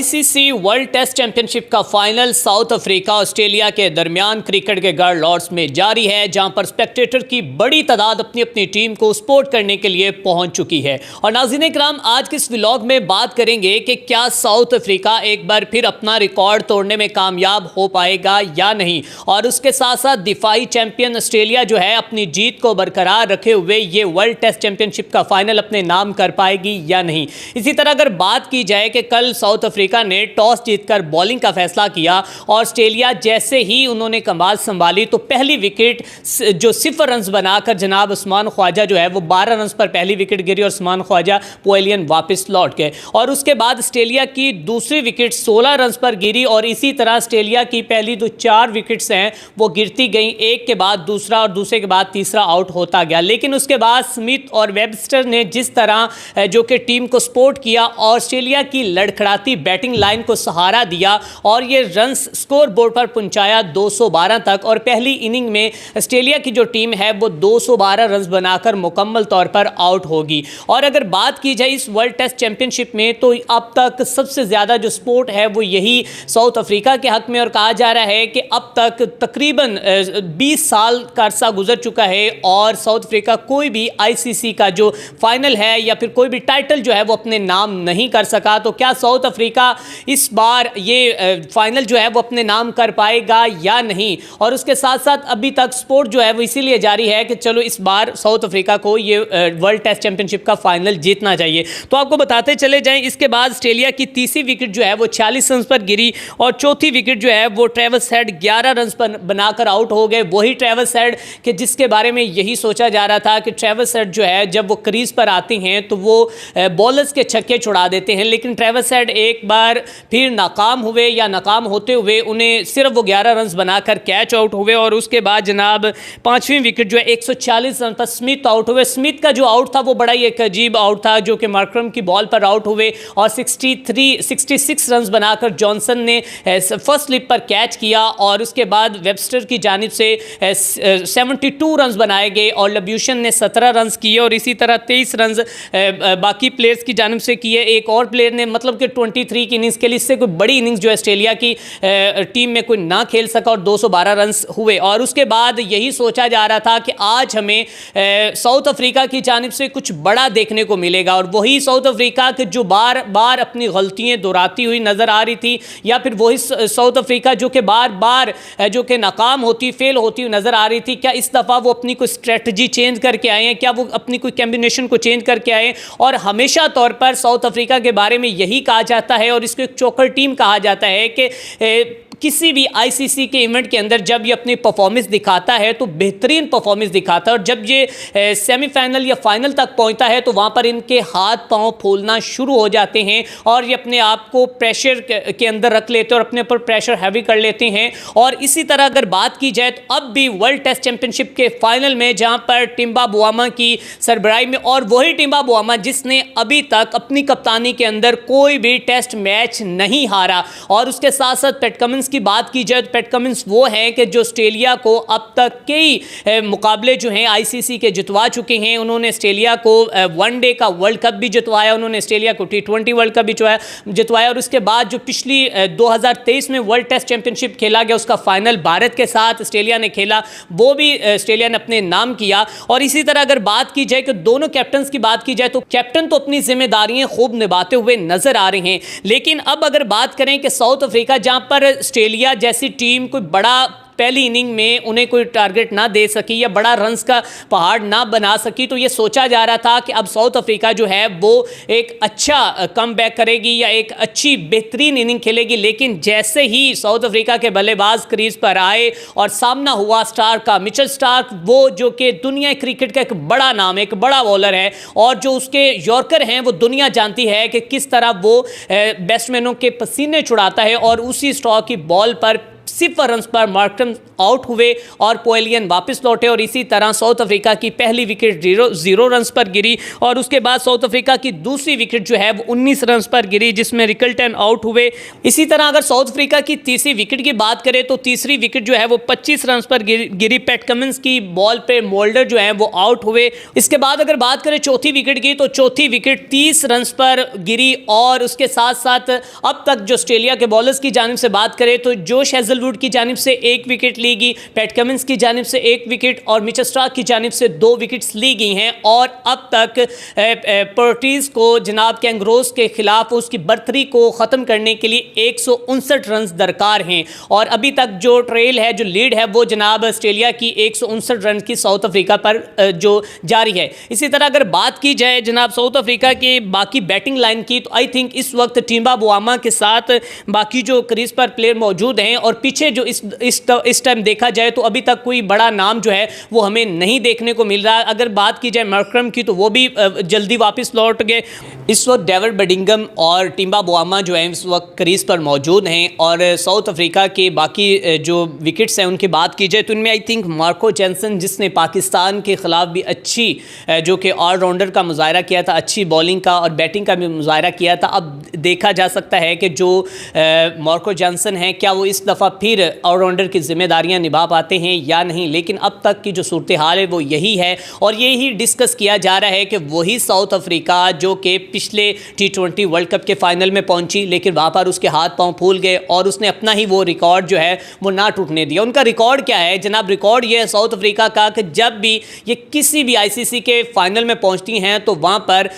ICC world test championship का final south Africa Australia के दरमियान क्रिकेट के गढ़ लॉर्ड्स में जारी है, जहां पर स्पेक्टेटर की बड़ी तादाद अपनी अपनी टीम को सपोर्ट करने के लिए पहुंच चुकी है। और नाज़रीन इकराम, आज के इस व्लॉग में बात करेंगे कि क्या साउथ अफ्रीका एक बार फिर अपना रिकॉर्ड तोड़ने में कामयाब हो पाएगा या नहीं, और उसके साथ साथ दिफाई चैंपियन ऑस्ट्रेलिया जो है अपनी जीत को बरकरार रखे हुए ये वर्ल्ड टेस्ट चैंपियनशिप का फाइनल अपने नाम कर पाएगी या नहीं। इसी तरह अगर बात की जाए कि कल साउथ अफ्रीका ने टॉस जीतकर बॉलिंग का फैसला किया और ऑस्ट्रेलिया जैसे ही उन्होंने कमाल संभाली तो पहली विकेट जो 0 रन बनाकर जनाब उस्मान ख्वाजा जो है वो 12 रन पर पहली विकेट गिरी और उस्मान ख्वाजा पवेलियन वापस लौट गए। और उसके बाद ऑस्ट्रेलिया की दूसरी विकेट 16 रन पर गिरी और इसी तरह ऑस्ट्रेलिया की पहली जो 4 विकेट्स हैं वो गिरती गई, एक के बाद दूसरा और दूसरे के बाद तीसरा आउट होता गया। लेकिन उसके बाद स्मिथ और वेबस्टर ने जिस तरह जो कि टीम को सपोर्ट किया और ऑस्ट्रेलिया की लड़खड़ाती बैटिंग लाइन को सहारा दिया और ये रन स्कोर बोर्ड पर पहुंचाया 212 तक। और पहली इनिंग में ऑस्ट्रेलिया की जो टीम है वो 212 रन बनाकर मुकम्मल तौर पर आउट होगी। और अगर बात की जाए इस वर्ल्ड टेस्ट चैंपियनशिप में तो अब तक सबसे ज़्यादा जो सपोर्ट है वो यही साउथ अफ्रीका के हक में, और कहा जा रहा है कि अब तक तकरीबन 20 साल का अरसा गुजर चुका है और साउथ अफ्रीका कोई भी आईसीसी का जो फाइनल है या फिर कोई भी टाइटल जो है वो अपने नाम नहीं कर सका। तो क्या साउथ अफ्रीका इस बार ये फाइनल जो है वो अपने नाम कर पाएगा या नहीं? और उसके साथ साथ अभी तक स्पोर्ट जो है वो इसीलिए जारी है कि चलो इस बार साउथ अफ्रीका को ये वर्ल्ड टेस्ट चैंपियनशिप का फाइनल जीतना चाहिए। तो आपको बताते चले जाएं, इसके बाद ऑस्ट्रेलिया की तीसरी विकेट जो है वो 46 रन पर गिरी और चौथी विकेट जो है वो ट्रेविस हेड 11 रन पर बनाकर आउट हो गए। वही ट्रेविस हेड कि जिसके बारे में यही सोचा जा रहा था कि ट्रेविस हेड जो है जब वो क्रीज पर आती हैं तो वो बॉलर्स के छक्के छुड़ा देते हैं, लेकिन ट्रेविस हेड एक बार फिर नाकाम हुए या नाकाम होते हुए उन्हें सिर्फ वो 11 रन बनाकर कैच आउट हुए। और उसके बाद जनाब पांचवीं विकेट जो है 140 रन पर स्मिथ आउट हुए। स्मिथ का जो आउट था वो बड़ा ही एक अजीब आउट था, जो कि मार्करम की बॉल पर आउट हुए और 66 रन बनाकर जॉनसन ने फर्स्ट स्लिप पर कैच किया। और उसके बाद वेबस्टर की जानिब से 72 रन बनाए गए और लब्यूशन ने 17 रन किए और इसी तरह 23 रन बाकी प्लेयर्स की जानिब से किए। एक और प्लेयर ने मतलब कि 23 की इनिंग्स के लिए, इससे कोई बड़ी इनिंग्स जो ऑस्ट्रेलिया की टीम में कोई ना खेल सका और 212 रन हुए। और उसके बाद यही सोचा जा रहा था कि आज हमें साउथ अफ्रीका की जानिब से कुछ बड़ा देखने को मिलेगा, और वही साउथ अफ्रीका के जो बार बार अपनी गलतियां दोहराती हुई नजर आ रही थी, या फिर वही साउथ अफ्रीका जो कि बार बार जो कि नाकाम होती फेल होती हुई नजर आ रही थी। क्या इस दफ़ा वो अपनी कोई स्ट्रेटजी चेंज करके आए हैं? क्या वो अपनी कोई कॉम्बिनेशन को चेंज करके आए? और हमेशा तौर पर साउथ अफ्रीका के बारे में यही कहा जाता है और इसको एक चोकर टीम कहा जाता है कि किसी भी आईसीसी के इवेंट के अंदर जब ये अपनी परफॉर्मेंस दिखाता है तो बेहतरीन परफॉर्मेंस दिखाता है, और जब ये सेमीफाइनल या फाइनल तक पहुंचता है तो वहां पर इनके हाथ पांव फूलना शुरू हो जाते हैं और ये अपने आप को प्रेशर के अंदर रख लेते हैं और अपने ऊपर प्रेशर हैवी कर लेते हैं। और इसी तरह अगर बात की जाए तो अब भी वर्ल्ड टेस्ट चैंपियनशिप के फाइनल में जहां पर टिम्बा बुआमा की सरबराही में, और वही टिम्बा बुआमा जिसने अभी तक अपनी कप्तानी के अंदर कोई भी टेस्ट मैच नहीं हारा, और उसके साथ साथ पैट कमिंस की बात की जाए तो पैट कमिंस वो हैं कि जो ऑस्ट्रेलिया को अब तक कई मुकाबले जो हैं आईसीसी के जितवा चुके हैं। उन्होंने ऑस्ट्रेलिया को वनडे का वर्ल्ड कप भी जितवाया, उन्होंने ऑस्ट्रेलिया को T20 वर्ल्ड कप भी जितवाया, और उसके बाद जो पिछली 2023 में वर्ल्ड टेस्ट चैंपियनशिप खेला गया उसका फाइनल भारत के साथ ऑस्ट्रेलिया ने खेला, वो भी ऑस्ट्रेलिया ने अपने नाम किया। और इसी तरह अगर बात की जाए कि दोनों कैप्टन की बात की जाए तो कैप्टन तो अपनी जिम्मेदारियां खूब निभाते हुए नजर आ रहे हैं, लेकिन अब अगर बात करें कि साउथ अफ्रीका जहां पर ऑस्ट्रेलिया जैसी टीम कोई बड़ा पहली इनिंग में उन्हें कोई टारगेट ना दे सकी या बड़ा रन्स का पहाड़ ना बना सकी, तो ये सोचा जा रहा था कि अब साउथ अफ्रीका जो है वो एक अच्छा कमबैक करेगी या एक अच्छी बेहतरीन इनिंग खेलेगी। लेकिन जैसे ही साउथ अफ्रीका के बल्लेबाज क्रीज पर आए और सामना हुआ स्टार्क का, मिचेल स्टार्क, वो जो कि दुनिया क्रिकेट का एक बड़ा नाम है, एक बड़ा बॉलर है, और जो उसके यॉर्कर हैं वो दुनिया जानती है कि किस तरह वो बैट्समैनों के पसीने छुड़ाता है और उसी स्टॉक की बॉल पर 0 रन पर मार्करम आउट हुए और पोएलियन वापस लौटे और इसी तरह साउथ अफ्रीका की पहली विकेट 0 रन पर गिरी और उसके बाद साउथ अफ्रीका की दूसरी विकेट जो है वो 19 रन पर गिरी जिसमें रिकल्टन आउट हुए। इसी तरह अगर साउथ अफ्रीका की तीसरी विकेट की बात करें तो तीसरी विकेट जो है वो 25 रन पर गिरी। पैट कमिंस की बॉल पे मोल्डर जो है वो आउट हुए। इसके बाद अगर बात करें चौथी विकेट की तो चौथी विकेट 30 रन पर गिरी और उसके साथ साथ अब तक जो ऑस्ट्रेलिया के बॉलर्स की जानिब से बात करें तो जोश हेजलवुड की जानिब से 1 विकेट ली गई, पैट कमिंस की जानिब से 1 विकेट और मिचेल स्टार्क की जानिब से 2 विकेट्स ली गई हैं और अब तक पर्टीज को जनाब कैंगरोज के खिलाफ उसकी बर्तरी को ख़त्म करने के लिए 159 रन दरकार हैं और अभी तक जो ट्रेल है, जो लीड है वो जनाब ऑस्ट्रेलिया की 159 रन की साउथ अफ्रीका पर जो जारी है। इसी तरह अगर बात की जाए जनाब साउथ अफ्रीका के बाकी बैटिंग लाइन की तो आई थिंक इस वक्त टिम्बा बुआमा के साथ बाकी जो क्रीज पर प्लेयर मौजूद हैं और पीछे जो इस टाइम देखा जाए तो अभी तक कोई बड़ा नाम जो है वो हमें नहीं देखने को मिल रहा है। अगर बात की जाए मार्करम की तो वो भी जल्दी वापस लौट गए। इस वक्त डेविड बेडिंगम और टिम्बा बुआमा जो है इस वक्त क्रीज पर मौजूद हैं और साउथ अफ्रीका के बाकी जो विकेट्स हैं उनकी बात की जाए तो उनमें आई थिंक मार्को जेनसन जिसने पाकिस्तान के ख़िलाफ़ भी अच्छी जो कि ऑलराउंडर का मुजाहरा किया था, अच्छी बॉलिंग का और बैटिंग का भी मुजाहरा किया था। अब देखा जा सकता है कि जो मार्को जेनसन हैं क्या वो इस दफ़ा फिर ऑलराउंडर की जिम्मेदारियां निभा पाते हैं या नहीं, लेकिन अब तक की जो सूरत हाल है वो यही है और यही डिस्कस किया जा रहा है कि वही साउथ अफ्रीका जो कि पिछले T20 वर्ल्ड कप के फाइनल में पहुंची लेकिन वहाँ पर उसके हाथ पांव फूल गए और उसने अपना ही वो रिकॉर्ड जो है वो ना टूटने दिया। उनका रिकॉर्ड क्या है जनाब? रिकॉर्ड ये है साउथ अफ्रीका का कि जब भी ये किसी भी ICC के फाइनल में पहुंचती हैं तो वहाँ पर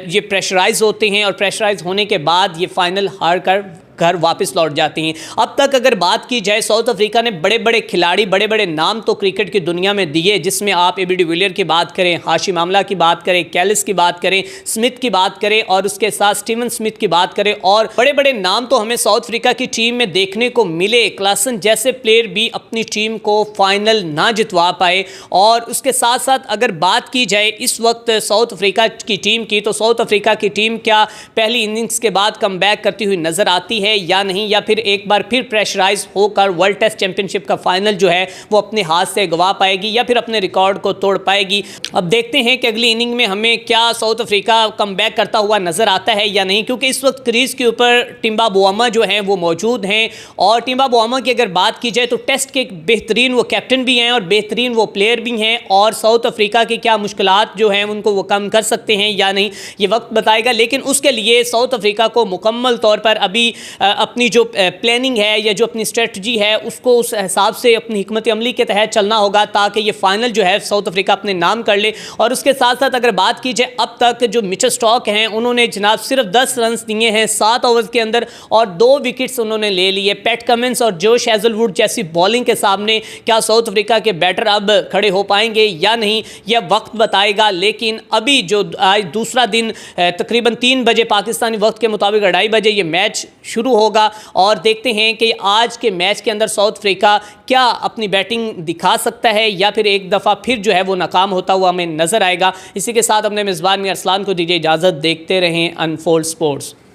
ये प्रेशराइज होते हैं और प्रेशराइज होने के बाद ये फाइनल हार कर घर वापस लौट जाती हैं। अब तक अगर बात की जाए साउथ अफ्रीका ने बड़े बड़े खिलाड़ी, बड़े बड़े नाम तो क्रिकेट की दुनिया में दिए जिसमें आप AB डिविलियर की बात करें, हाशिम आमला की बात करें, कैलिस की बात करें, स्मिथ की बात करें और उसके साथ स्टीवन स्मिथ की बात करें और बड़े बड़े नाम तो हमें साउथ अफ्रीका की टीम में देखने को मिले। क्लासन जैसे प्लेयर भी अपनी टीम को फाइनल ना जितवा पाए और उसके साथ साथ अगर बात की जाए इस वक्त साउथ अफ्रीका की टीम की तो साउथ अफ्रीका की टीम क्या पहली इनिंग्स के बाद कमबैक करती हुई नजर आती है या नहीं, या फिर एक बार फिर प्रेशराइज होकर वर्ल्ड टेस्ट चैंपियनशिप का फाइनल जो है वो अपने हाथ से गंवा पाएगी या फिर अपने रिकॉर्ड को तोड़ पाएगी। अब देखते हैं कि अगली इनिंग में हमें क्या साउथ अफ्रीका कमबैक करता हुआ नजर आता है या नहीं, क्योंकि इस वक्त क्रीज के ऊपर टिम्बा बुआमा जो हैं वो मौजूद हैं और टिम्बा बुआमा की अगर बात की जाए तो टेस्ट के बेहतरीन वो कैप्टन भी हैं और बेहतरीन वो प्लेयर भी हैं और साउथ अफ्रीका की क्या मुश्किलात जो हैं उनको वो कम कर सकते हैं या नहीं ये वक्त बताएगा। लेकिन उसके लिए साउथ अफ्रीका को मुकम्मल तौर पर अभी अपनी जो प्लानिंग है या जो अपनी स्ट्रेटजी है उसको उस हिसाब से अपनी हिकमत अमली के तहत चलना होगा ताकि ये फाइनल जो है साउथ अफ्रीका अपने नाम कर ले। और उसके साथ साथ अगर बात की जाए अब तक जो मिचेल स्टार्क हैं उन्होंने जनाब सिर्फ 10 रन दिए हैं 7 ओवर्स के अंदर और 2 विकेट्स उन्होंने ले लिए। पैट कमिंस और जोश हेजलवुड जैसी बॉलिंग के सामने क्या साउथ अफ्रीका के बैटर अब खड़े हो पाएंगे या नहीं यह वक्त बताएगा। लेकिन अभी जो आज दूसरा दिन तकरीबन 3 बजे पाकिस्तानी वक्त के मुताबिक 2:30 बजे ये मैच शुरू होगा और देखते हैं कि आज के मैच के अंदर साउथ अफ्रीका क्या अपनी बैटिंग दिखा सकता है या फिर एक दफ़ा फिर जो है वो नाकाम होता हुआ हमें नजर आएगा। इसी के साथ अपने मेज़बान में अरसलान को दीजिए इजाज़त। देखते रहें अनफोल्ड स्पोर्ट्स।